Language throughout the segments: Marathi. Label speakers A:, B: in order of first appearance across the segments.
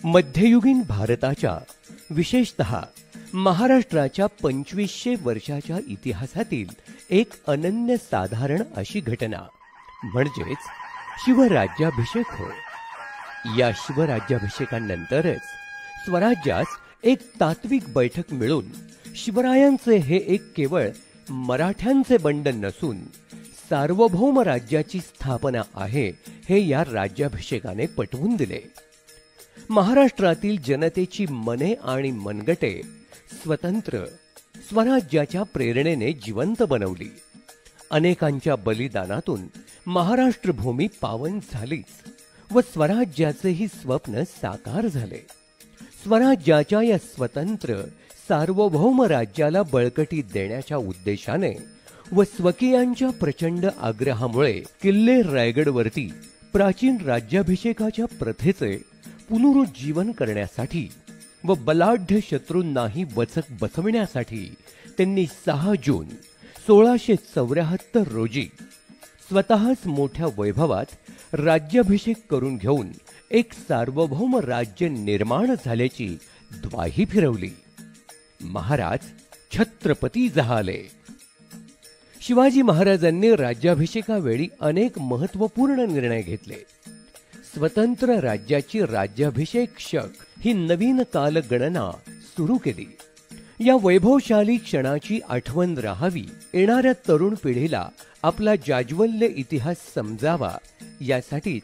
A: मध्ययुगीन भारताच्या विशेषतः महाराष्ट्राच्या 2500 वर्षाच्या इतिहासातील एक अनन्यसाधारण अशी घटना म्हणजेच शिवराज्याभिषेक होय. या शिवराज्याभिषेकानंतरच स्वराज्यास एक तात्विक बैठक मिळून शिवरायांचे हे एक केवळ मराठ्यांचे बंड नसून सार्वभौम राज्याची स्थापना आहे हे या राज्याभिषेकाने पटवून दिले. महाराष्ट्रातील जनतेची मने आणि मनगटे स्वतंत्र स्वराज्याच्या प्रेरणेने जिवंत बनवली. अनेकांच्या बलिदानातून महाराष्ट्र भूमी पावन झालीच व स्वराज्याचेही स्वप्न साकार झाले. स्वराज्याच्या या स्वतंत्र सार्वभौम राज्याला बळकटी देण्याच्या उद्देशाने व स्वकीयांच्या प्रचंड आग्रहामुळे किल्ले रायगडवरती प्राचीन राज्याभिषेकाच्या प्रथेचे पुनरुज्जीवन करण्यासाठी व बलाढ्य शत्रूंनाही वचक बसविण्यासाठी त्यांनी 6 जून 1674 रोजी स्वतःच मोठ्या वैभवात राज्याभिषेक करून घेऊन एक सार्वभौम राज्य निर्माण झाल्याची द्वाही फिरवली. महाराज छत्रपती झाले. शिवाजी महाराजांनी राज्याभिषेकावेळी अनेक महत्त्वपूर्ण निर्णय घेतले. स्वतंत्र राज्याची राज्याभिषेक शक ही नवीन कालगणना सुरू केली. या वैभवशाली क्षणाची आठवण राहावी, येणाऱ्या तरुण पिढीला आपला जाज्वल्य इतिहास समजावा यासाठीच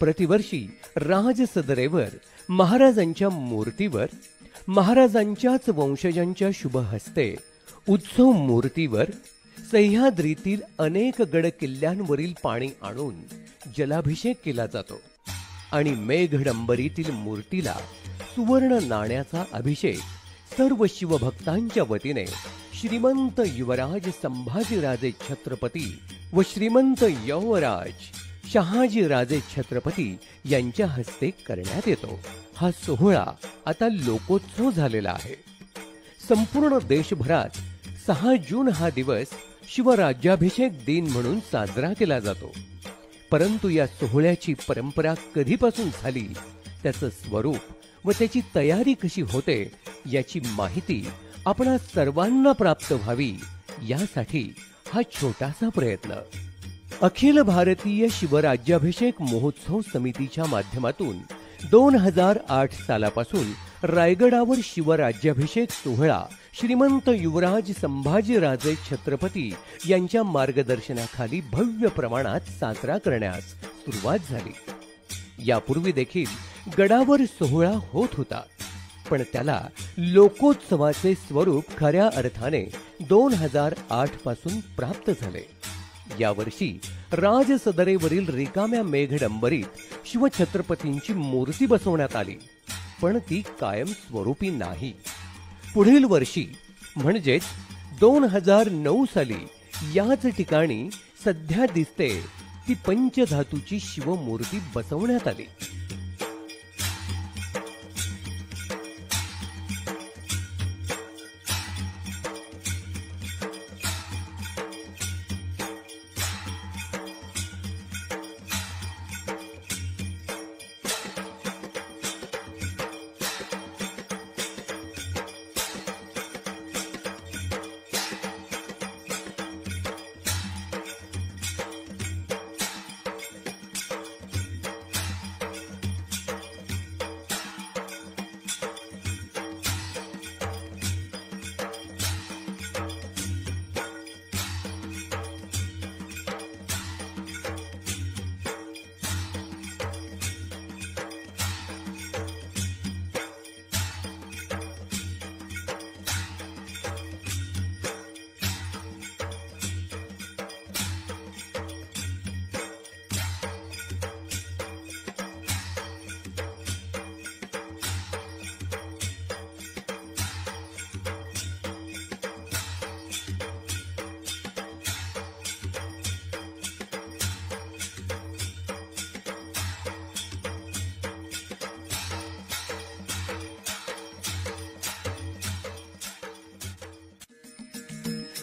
A: प्रतिवर्षी राजसदरेवर महाराजांच्या मूर्तीवर महाराजांच्याच वंशजांच्या शुभ हस्ते उत्सव मूर्तीवर सह्याद्रीतील अनेक गड किल्ल्यांवरील पाणी आणून जलाभिषेक केला जातो आणि मेघडंबरीतील मूर्तीला सुवर्ण नाण्याचा अभिषेक सर्व शिवभक्तांच्या वतीने श्रीमंत युवराज संभाजीराजे छत्रपती व श्रीमंत यौवराज शहाजीराजे छत्रपती यांच्या हस्ते करण्यात येतो. हा सोहळा आता लोकोत्सव झालेला आहे. संपूर्ण देशभरात 6 जून हा दिवस शिवराज्याभिषेक दिन म्हणून साजरा केला जातो. परंतु या सोहळ्याची परंपरा कधीपासून झाली, त्याचं स्वरूप व त्याची तयारी कशी होते याची माहिती आपणा सर्वांना प्राप्त व्हावी यासाठी हा छोटासा प्रयत्न. अखिल भारतीय शिवराज्याभिषेक महोत्सव समितीच्या माध्यमातून 2008 सालापासून रायगडावर शिवराज्याभिषेक सोहळा श्रीमंत युवराज संभाजीराजे छत्रपती यांच्या मार्गदर्शनाखाली भव्य प्रमाणात साजरा करण्यास सुरुवात झाली. यापूर्वी देखील गडावर सोहळा होत होता, पण त्याला लोकोत्सवाचे स्वरूप खऱ्या अर्थाने 2008 पासून प्राप्त झाले. यावर्षी राजसदरेवरील रिकाम्या मेघडंबरीत शिवछत्रपतींची मूर्ती बसवण्यात आली, पण ती कायम स्वरूपी नाही. पुढील वर्षी म्हणजेच 2009 साली याच ठिकाणी सध्या दिसते ती पंचधातूची शिवमूर्ती बसवण्यात आली.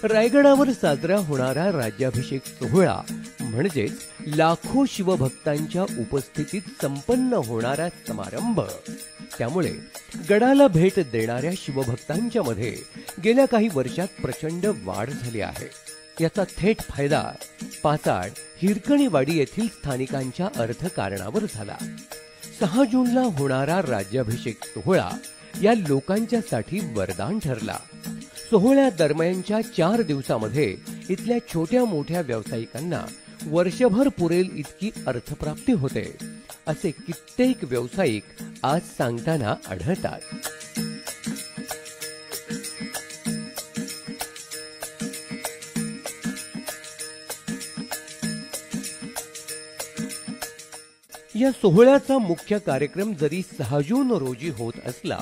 A: रायगडावर साजरा होणारा राज्याभिषेक सोहळा म्हणजेच लाखो शिवभक्तांच्या उपस्थितीत संपन्न होणारा समारंभ त्यामुळे गडाला भेट देणाऱ्या शिवभक्तांच्या मध्ये गेल्या काही वर्षात प्रचंड वाढ झाली आहे. याचा थेट फायदा पाचाड हिरकणीवाडी येथील स्थानिकांच्या अर्थकारणावर झाला. 6 जूनला होणारा राज्याभिषेक सोहळा या लोकांच्यासाठी वरदान ठरला. सोहळ्यादरम्यानच्या 4 दिवसामध्ये इथल्या छोट्या मोठ्या व्यावसायिकांना वर्षभर पुरेल इतकी अर्थप्राप्ती होते, असे कित्येक व्यावसायिक आज सांगताना आढळतात. या सोहळ्याचा मुख्य कार्यक्रम जरी 6 जून रोजी होत असला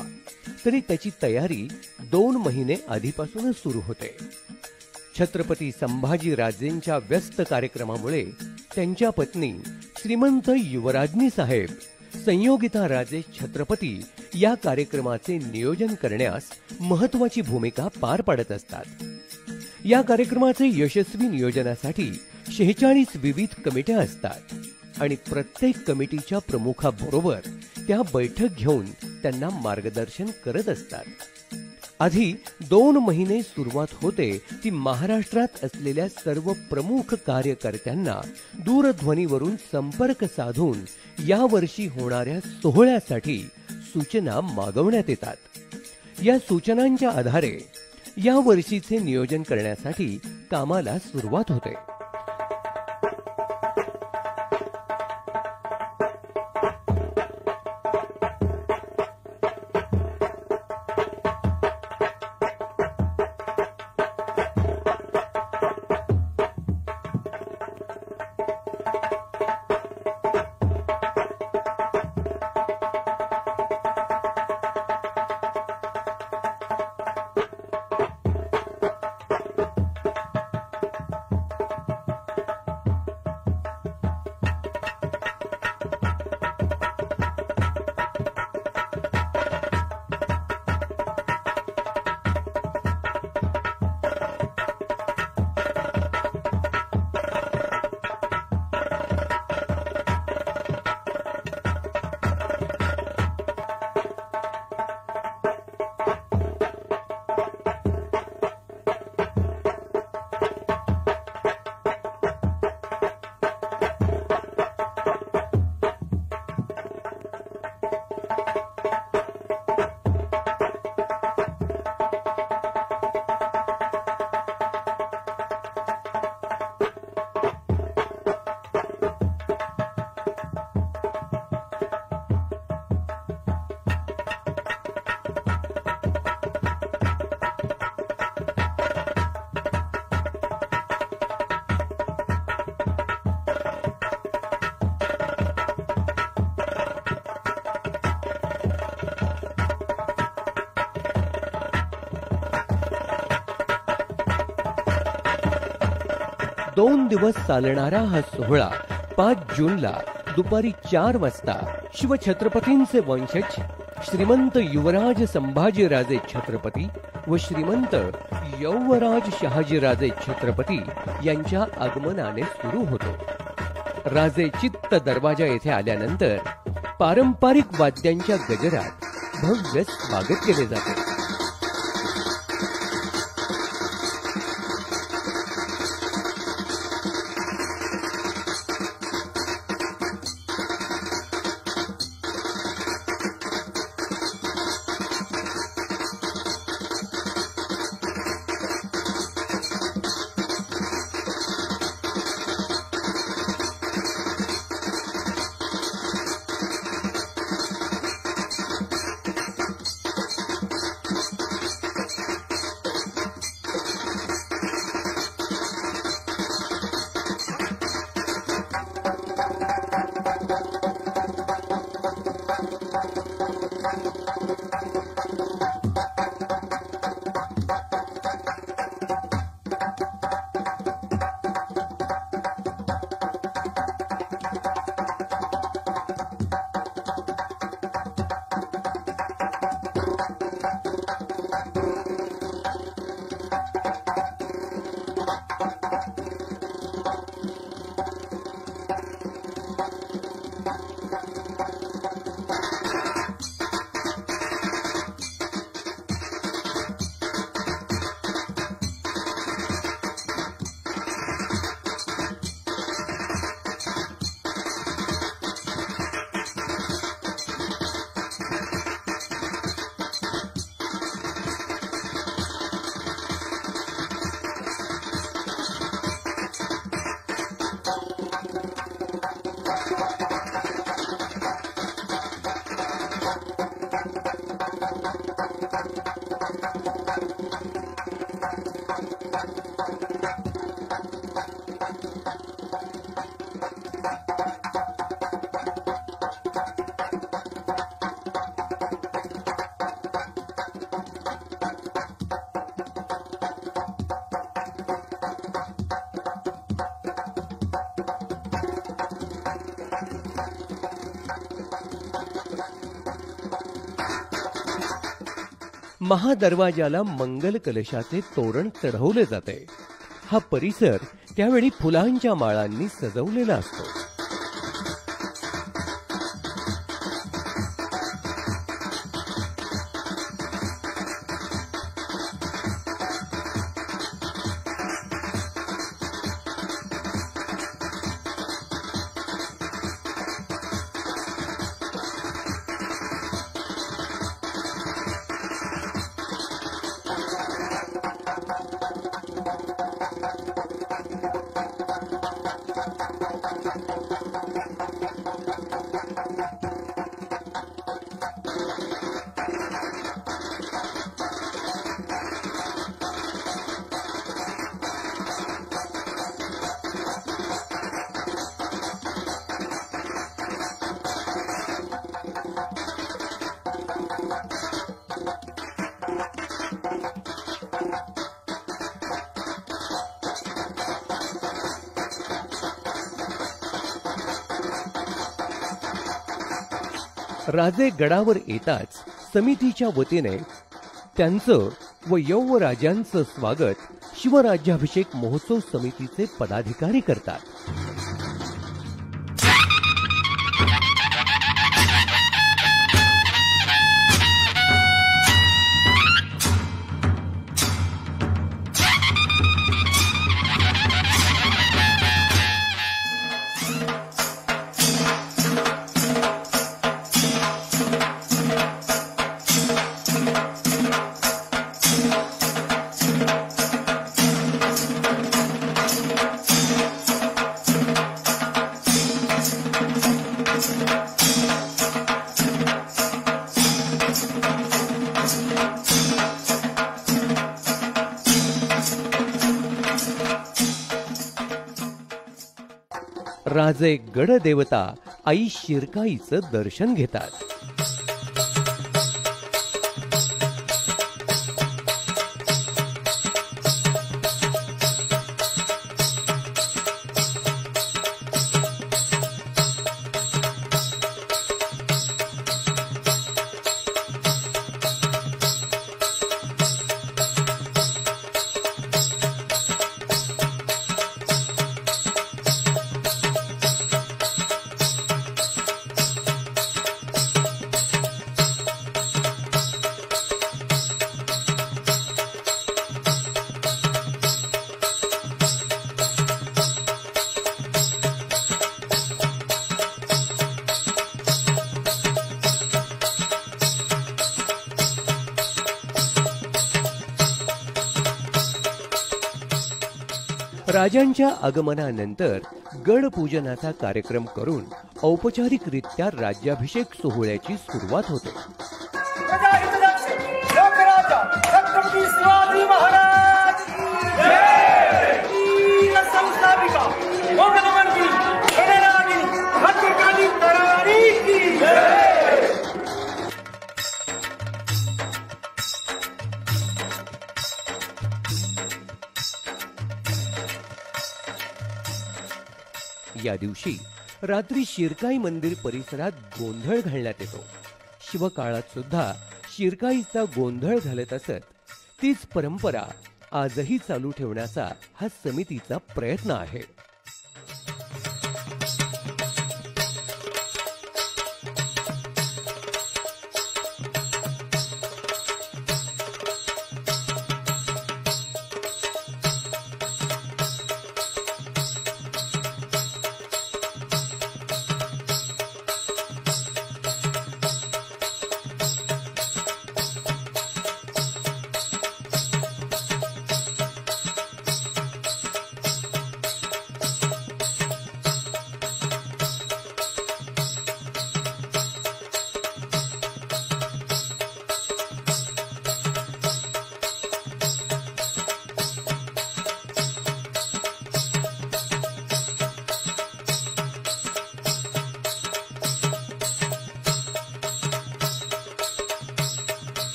A: तरी त्याची तयारी 2 महिने आधीपासूनच सुरू होते. छत्रपती संभाजीराजेंच्या व्यस्त कार्यक्रमामुळे त्यांच्या पत्नी श्रीमंत युवराज्ञी साहेब संयोगिता राजे छत्रपती या कार्यक्रमाचे नियोजन करण्यास महत्वाची भूमिका पार पाडत असतात. या कार्यक्रमाचे यशस्वी नियोजनासाठी 46 विविध कमिट्या असतात आणि प्रत्येक कमिटीच्या प्रमुखाबरोबर त्या बैठक घेऊन त्यांना मार्गदर्शन करत असतात. आधी 2 महिने सुरुवात होते ती महाराष्ट्रात असलेल्या सर्व प्रमुख कार्यकर्त्यांना दूरध्वनीवरून संपर्क साधून यावर्षी होणाऱ्या सोहळ्यासाठी सूचना मागवण्यात येतात. या सूचनांच्या आधारे या वर्षीचे नियोजन करण्यासाठी कामाला सुरुवात होते. दोन दिवस चालणारा हा सोहळा 5 जूनला दुपारी 4 वाजता शिवछत्रपतींचे वंशज श्रीमंत युवराज संभाजीराजे छत्रपती व श्रीमंत यौवराज शहाजीराजे छत्रपती यांच्या आगमनाने सुरू होतो. राजे चित्त दरवाजा येथे आल्यानंतर पारंपरिक वाद्यांच्या गजरात भव्य स्वागत केले जाते. महादरवाजाला मंगल कलशाचे तोरण चढवले जाते. हा परिसर त्यावेळी फुलांच्या माळांनी सजवलेला असतो. राजे गडावर येताच समितीच्या वतीने त्यांचं व यौवराजांचं स्वागत शिवराज्याभिषेक महोत्सव समितीचे पदाधिकारी करतात. राजे गडदेवता आई शिरकाईचं दर्शन घेतात. राजांच्या आगमनानंतर गड पूजनाचा कार्यक्रम करून औपचारिकरित्या राज्याभिषेक सोहळ्याची सुरुवात होते. या दिवशी रात्री शिरकाई मंदिर परिसरात गोंधळ घालण्यात येतो. शिवकाळात सुद्धा शिरकाईचा गोंधळ घालत असत. तीच परंपरा आजही चालू ठेवण्याचा हा समितीचा प्रयत्न आहे.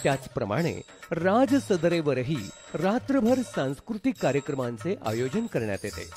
A: त्याचप्रमाणे राज सदरेवरही रात्रभर सांस्कृतिक कार्यक्रमांचे आयोजन करण्यात येते.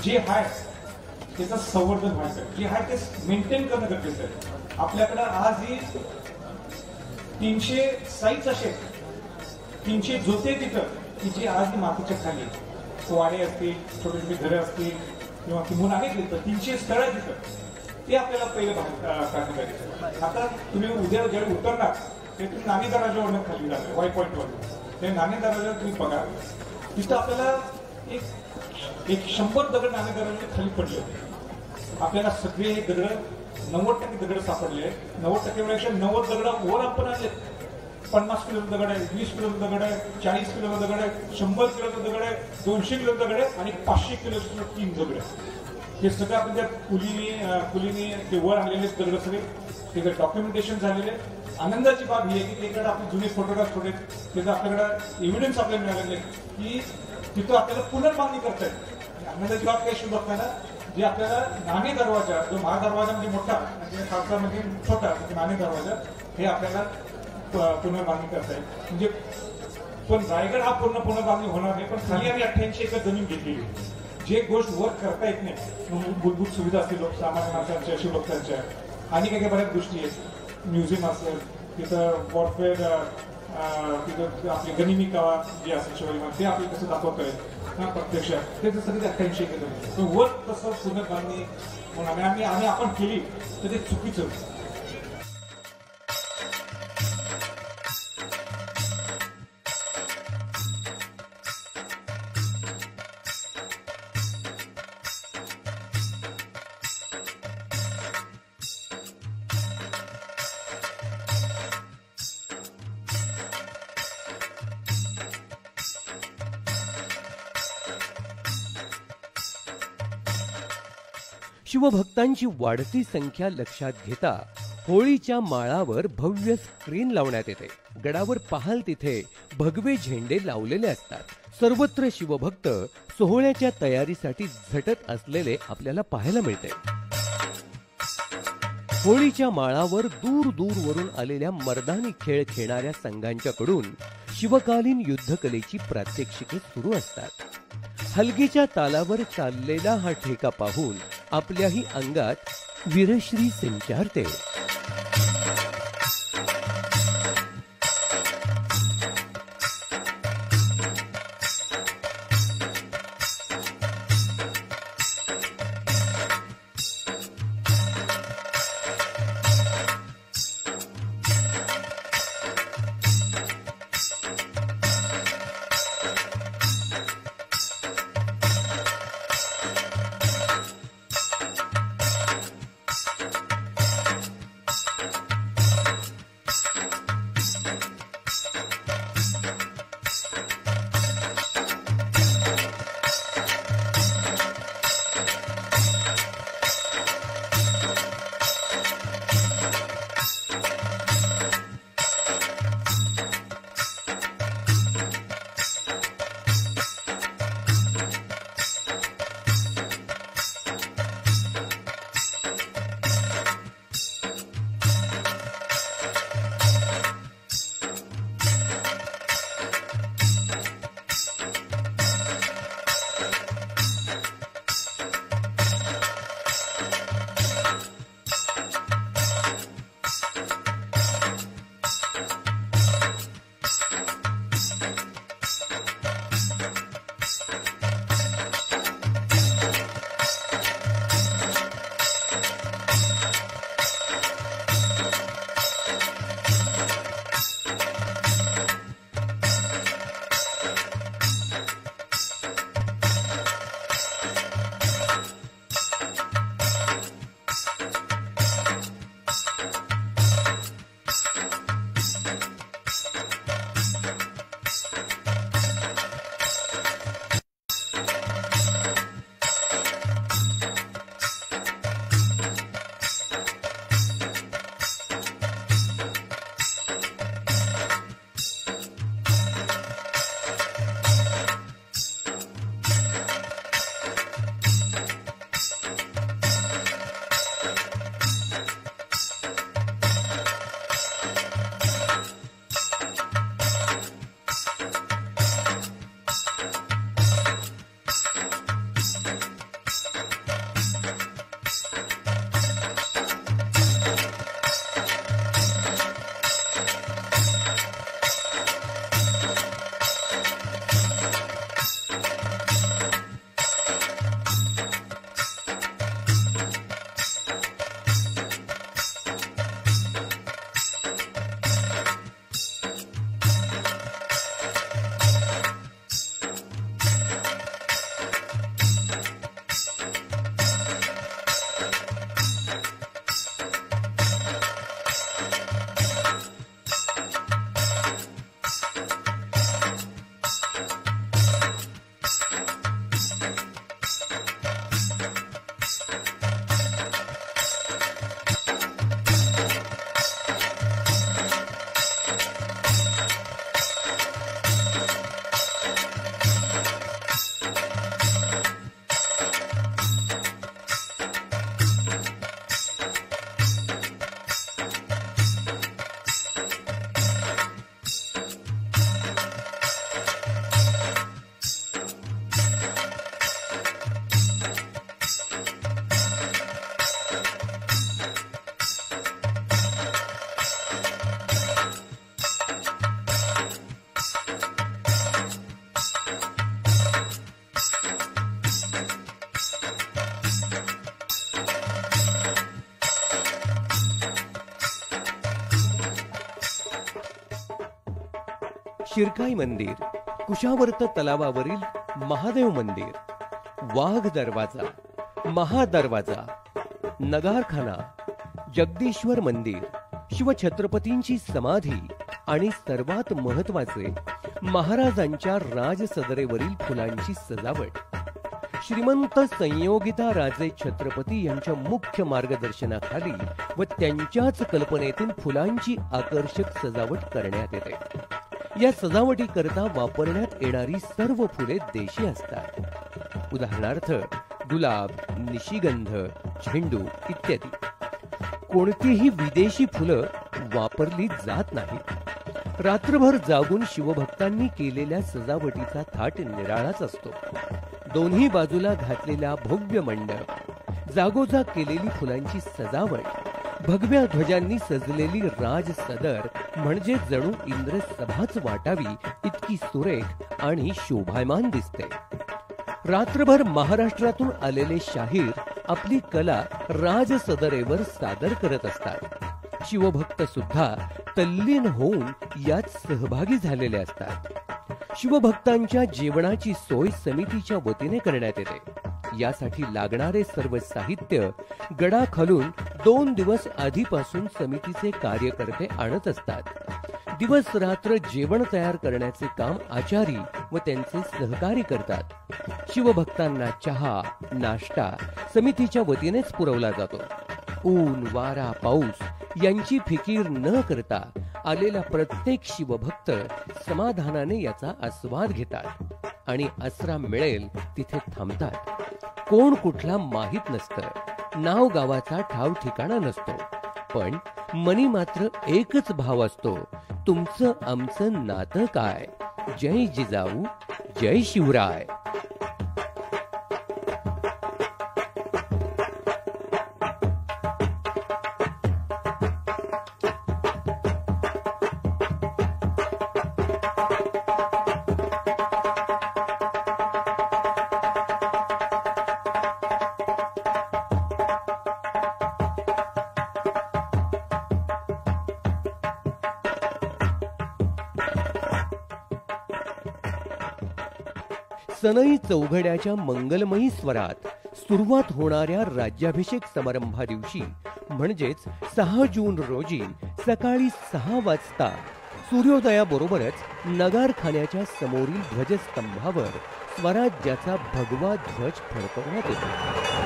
B: जे आहे त्याचं संवर्धन व्हायचं, जे आहे ते मेंटेन करणं गरजेचं आहे. आपल्याकडे आजही 300 साईट्स असे 300 जोते तिथं की जे आज मातीच्या खाली वाडे असतील, छोटे छोटे घरं असतील किंवा किंवा आहेत तिथं 300 स्थळ आहे तिथं. ते आपल्याला पहिलं काढणं गरजेचं आहे. आता तुम्ही उद्या ज्यावेळी उतरणार ते तुम्ही नाणे दरवाजावरनं खाली जाणार वाय पॉईंटवर. ते नाणे दरवाजावर तुम्ही बघा, तिथं आपल्याला एक 100 दगड नाणे दरवाजे खाली पडले होते. आपल्याला सगळे हे दगड 90% दगड सापडले. 90%पेक्षा 90 दगड वर आपण आणले. 50 किलोचा दगड आहे, 20 किलोचा दगड आहे, 40 किलोचा दगड आहे, 100 किलोचा दगड आहे, 200 किलोचा दगड आहे आणि 500 किलोचे 3 दगड आहे. हे सगळं आपण त्या कुलीने ते वर आणलेले दगड सगळे त्याचं डॉक्युमेंटेशन झालेले. आनंदाची बाब ही आहे की त्याकडे आपले जुने फोटोग्राफ होते, त्याचा आपल्याकडे एव्हिडन्स आपल्याला मिळालेले की तिथं आपल्याला पुनर्बांधणी करता येते. आनंदाची बाब काय शुभ बघताना जे आपल्याला नाणे दरवाजा, जो महादरवाजा म्हणजे मोठा म्हणजे खालचा म्हणजे छोटा नाणे दरवाजा, हे आपल्याला पुनर्बांधणी करता येईल. म्हणजे पण रायगड हा पुनर्बांधणी होणार नाही. पण खाली आम्ही 88 एकर जमीन घेतलेली. जे गोष्ट वर करता येत नाही, मूलभूत सुविधा असतील सामान्य माणसांच्या, शिवभक्तांच्या, आणि काही काही बऱ्याच गोष्टी आहेत. म्युझियम असेल, तिथं वॉरफेअर, तिथं आपली गनिमी कावा जे असेल शिवाजी ते आपल्याला कसं दाखवता येईल प्रत्यक्ष, ते सगळे 88 एकर वर तसं पुनर्बांधणी होणार नाही. आम्ही आपण केली तर ते चुकीचं.
A: शिवभक्तांची वाढती संख्या लक्षात घेता होळीच्या माळावर भव्य स्क्रीन लावण्यात येते. गडावर पाहाल तिथे भगवे झेंडे लावलेले असतात. सर्वत्र शिवभक्त सोहळ्याच्या तयारीसाठी झटत असलेले आपल्याला पाहायला मिळते. होळीच्या माळावर दूर दूरवरून आलेल्या मर्दानी खेळ खेळणाऱ्या संघांच्याकडून शिवकालीन युद्धकलेची प्रात्यक्षिके सुरू असतात. हलगीच्या तालावर चाललेला हा ठेका पाहून आपल्याही अंगात वीरश्री संचारते. शिरकाई मंदिर, कुशावर्त तलावावरील महादेव मंदिर, वाघ दरवाजा, महादरवाजा, नगारखाना, जगदीश्वर मंदिर, शिवछत्रपतींची समाधी आणि सर्वात महत्वाचे महाराजांच्या राजसदरेवरील फुलांची सजावट. श्रीमंत संयोगिता राजे छत्रपती यांच्या मुख्य मार्गदर्शनाखाली व त्यांच्याच कल्पनेतून फुलांची आकर्षक सजावट करण्यात येते. या सजावटीकरता वापरण्यात येणारी सर्व फुले देशी असतात. उदाहरणार्थ गुलाब, निशिगंध, झेंडू इत्यादी. कोणतीही विदेशी फुलं वापरली जात नाहीत. रात्रभर जागून शिवभक्तांनी केलेल्या सजावटीचा थाट निराळाच असतो. दोन्ही बाजूला घातलेला भव्य मंडप, जागोजाग केलेली फुलांची सजावट, भगव्या ध्वजांनी सजलेली राज सदर म्हणजे जणू इंद्रसभाच वाटावी इतकी सुरेख आणि शोभायमान दिसते. रात्रभर महाराष्ट्रातून आलेले शाहीर आपली कला राज सदरेवर सादर करत असतात. शिवभक्त सुद्धा तल्लीन होऊन यात सहभागी झालेले असतात. शिवभक्तांच्या जेवणाची सोय समितीच्या वतीने करण्यात येते. यासाठी लागणारे सर्व साहित्य गडाखालून 2 दिवस आधीपासून समितीचे कार्यकर्ते आणत असतात. दिवस रात्र जेवण तयार करण्याचे काम आचारी व त्यांचे सहकारी करतात. शिवभक्तांना चहा, नाश्ता समितीच्या वतीनेच पुरवला जातो. ऊन, वारा, पाऊस यांची फिकीर न करता आलेला प्रत्येक शिवभक्त समाधानाने याचा आस्वाद घेतात आणि आसरा मिळेल तिथे थांबतात. कोण कुठला माहित नसतं, नाव गावाचा ठाव ठिकाणा नसतो, पण मनी मात्र एकच भाव असतो, तुमचं आमचं नातं काय. जय जिजाऊ, जय शिवराय. सनई चौघड्याच्या मंगलमयी स्वरात सुरुवात होणाऱ्या राज्याभिषेक समारंभा दिवशी म्हणजेच 6 जून रोजी सकाळी 6 वाजता सूर्योदयाबरोबरच नगारखान्याच्या समोरील ध्वजस्तंभावर स्वराज्याचा भगवा ध्वज फडकवण्यात येतो.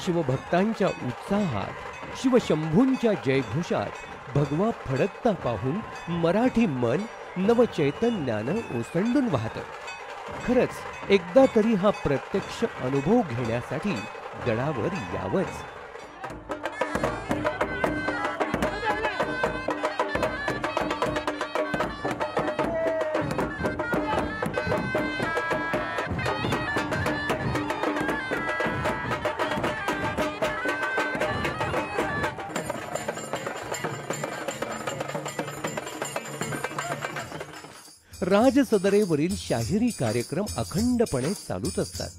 A: शिवभक्तांच्या उत्साहात, शिवशंभूंच्या जयघोषात भगवा फडकता पाहून मराठी मन नवचैतन्यानं ओसंडून वाहतं. खरंच एकदा तरी हा प्रत्यक्ष अनुभव घेण्यासाठी गडावर यावंच. राजसदरेवरील शाहिरी कार्यक्रम अखंडपणे चालूच असतात.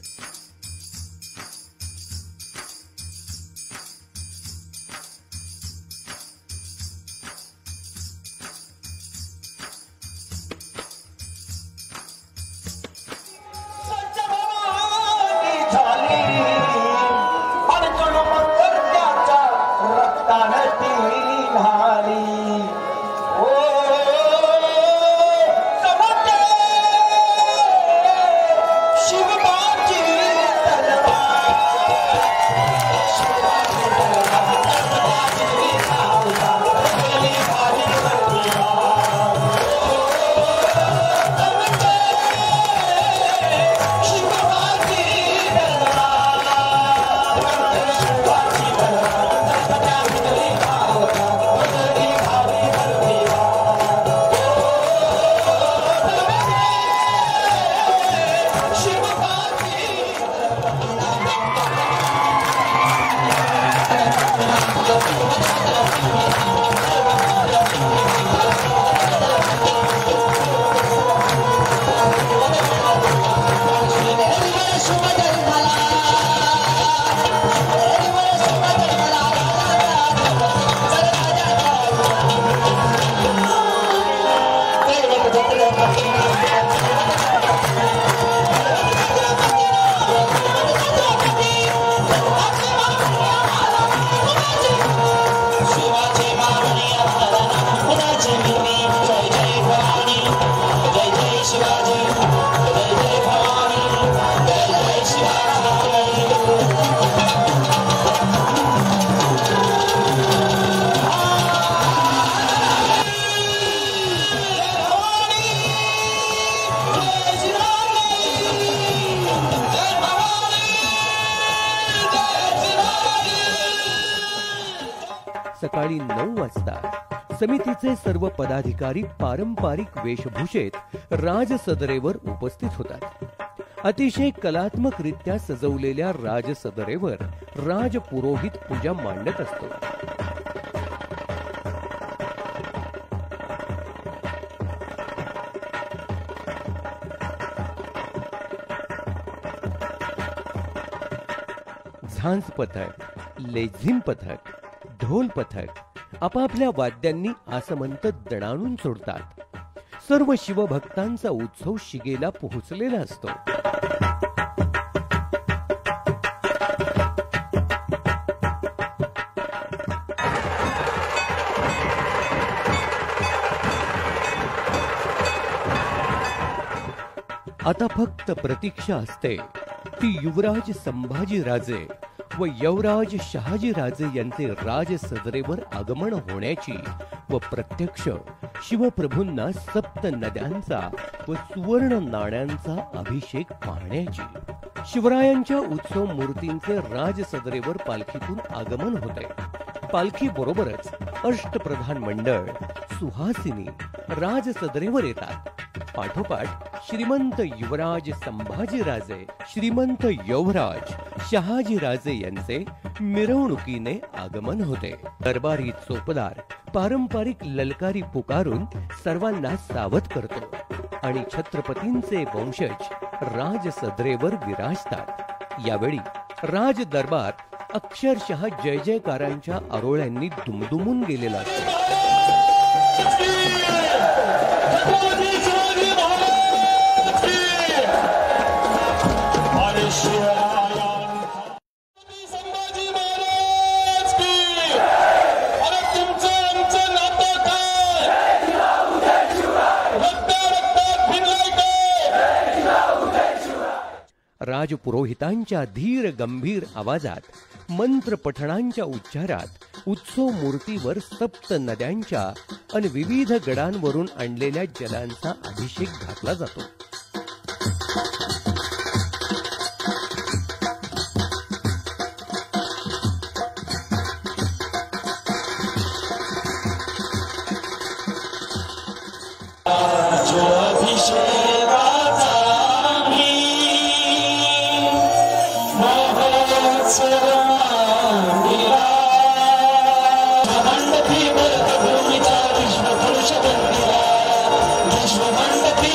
A: सकाळी 9 वाजता समितीचे सर्व पदाधिकारी पारंपरिक वेशभूषेत राजसदरेवर उपस्थित होतात. अतिशय कलात्मकरित्या सजवलेल्या राजसदरेवर राजपुरोहित पूजा मांडत असतो. झांज पथक, लेझिम पथक, ढोल पथक आपापल्या वाद्यांनी आसमंत दणाणून सोडतात. सर्व शिवभक्तांचा उत्सव शिगेला पोहोचलेला असतो. आता फक्त प्रतीक्षा असते ती युवराज संभाजी राजे व यवराज शहाजी राजे यांचे राजसदरेवर आगमन होण्याची व प्रत्यक्ष शिवप्रभूंना सप्त नद्यांचा व सुवर्ण नाण्यांचा अभिषेक पाहण्याची. शिवरायांच्या उत्सव मूर्तींचे राजसदरेवर पालखीतून आगमन होते. पालखी बरोबरच अष्टप्रधान मंडळ, सुहासिनी राजसदरेवर येतात. पाठोपाठ श्रीमंत युवराज संभाजीराजे, श्रीमंत यवराज शहाजीराजे यांचे मिरवणुकीने आगमन होते. दरबारी चोपदार पारंपरिक ललकारी पुकारून सर्वांना सावध करतो आणि छत्रपतींचे वंशज राजसदरेवर विराजतात. यावेळी राज दरबार अक्षरशः जय जयकारांच्या आरोळ्यांनी दुमदुमून गेलेला असतो. राजपुरोहितांच्या धीर गंभीर आवाजात मंत्र पठणांच्या उच्चारात उत्सव मूर्तीवर सप्त नद्यांच्या आणि विविध गडांवरून आणलेल्या जलांचा अभिषेक घातला जातो.
C: विश्वमंडपी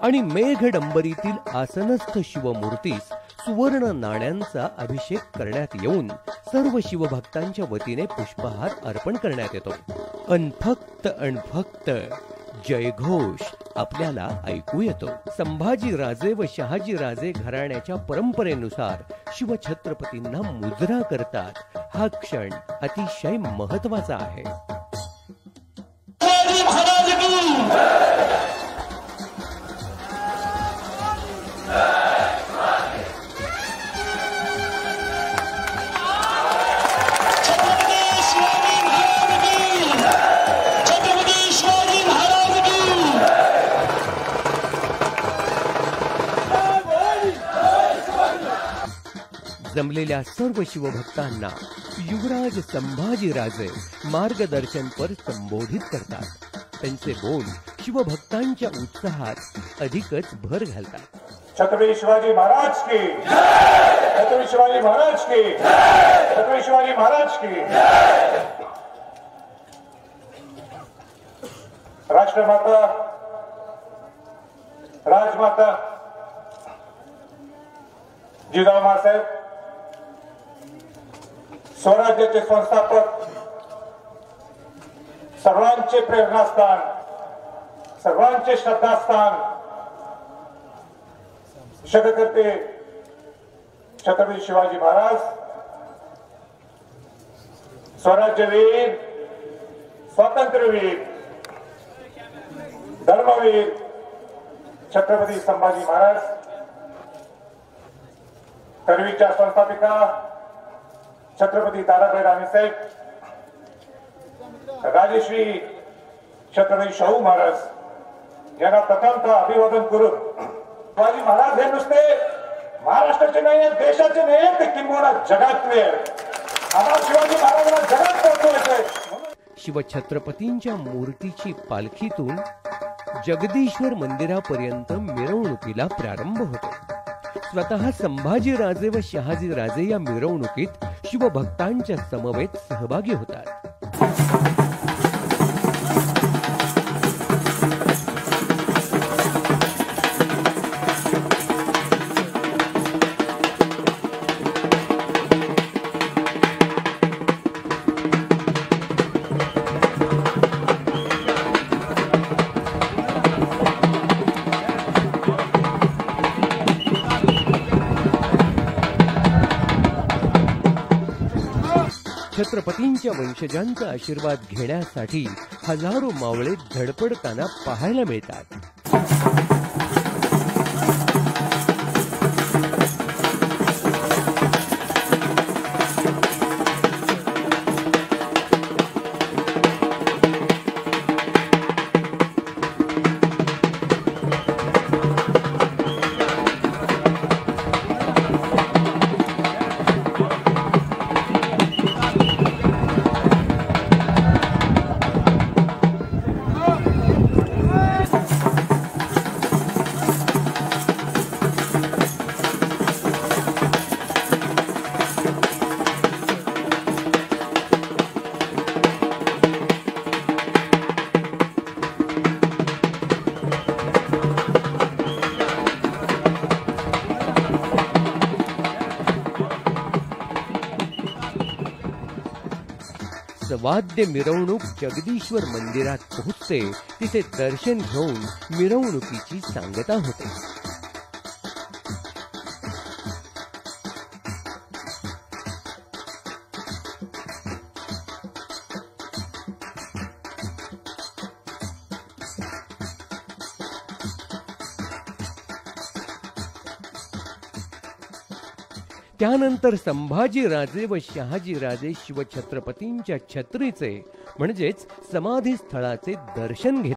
A: आणि मेघडंबरीतील आसनस्थ शिवमूर्तीस सुवर्ण नाण्यांचा अभिषेक करण्यात येऊन सर्व शिवभक्तांच्या वतीने पुष्पहार अर्पण करण्यात येतो. अनफक्त जयघोष आपल्याला ऐकू येतो. संभाजी राजे व शहाजी राजे घराण्याच्या परंपरेनुसार शिवछत्रपतींना मुजरा करतात. हा क्षण अतिशय महत्वाचा आहे. जमलेल्या सर्व शिवभक्तांना युवराज संभाजी राजे मार्गदर्शनपर संबोधित करतात. त्यांचे बोल शिवभक्तांच्या उत्साहात अधिकच भर घालतात.
B: छत्रपती शिवाजी महाराज की जय, छत्रपती शिवाजी महाराज की जय, छत्रपती शिवाजी महाराज की जय. राष्ट्रमाता, राजमाता जिजाऊ माँसाहेब, स्वराज्याचे संस्थापक, सर्वांचे प्रेरणास्थान, सर्वांचे श्रद्धास्थान, जगकर्ते छत्रपती शिवाजी महाराज, स्वराज्यवीर, स्वातंत्र्यवीर, धर्मवीर छत्रपती संभाजी महाराज, करवीच्या संस्थापिका छत्रपती ताराबाई राणीसाहेब, राजश्री छत्रपती शाहू महाराज यांना प्रथमतः अभिवादन करून, शिवाजी महाराज हे नुसते महाराष्ट्राचे नाही आहेत, देशाचे नाही आहेत, ते किंबहुना जगातले आहेत. आम्हाला शिवाजी महाराजांना जगात पोहोचवायचंय.
A: शिवछत्रपतींच्या मूर्तीची पालखीतून जगदीश्वर मंदिरापर्यंत मिरवणुकीला प्रारंभ होतो. स्वतः संभाजी राजे व शहाजी राजे या मिरवणुकीत शिवभक्तांच्या समवेत सहभागी होतात. छत्रपतींच्या वंशजांचा आशीर्वाद घेण्यासाठी हजारो मावळे धडपडताना पाहायला मिळतात. वाद्य मिरवणूक जगदीश्वर मंदिरात पोहोचते. तिथे दर्शन घेऊन मिरवणुकीची सांगता होते. त्यानंतर संभाजी राजे व शहाजी राजे शिवछत्रपतींच्या छत्रीचे म्हणजेच समाधी स्थळाचे दर्शन घेतात.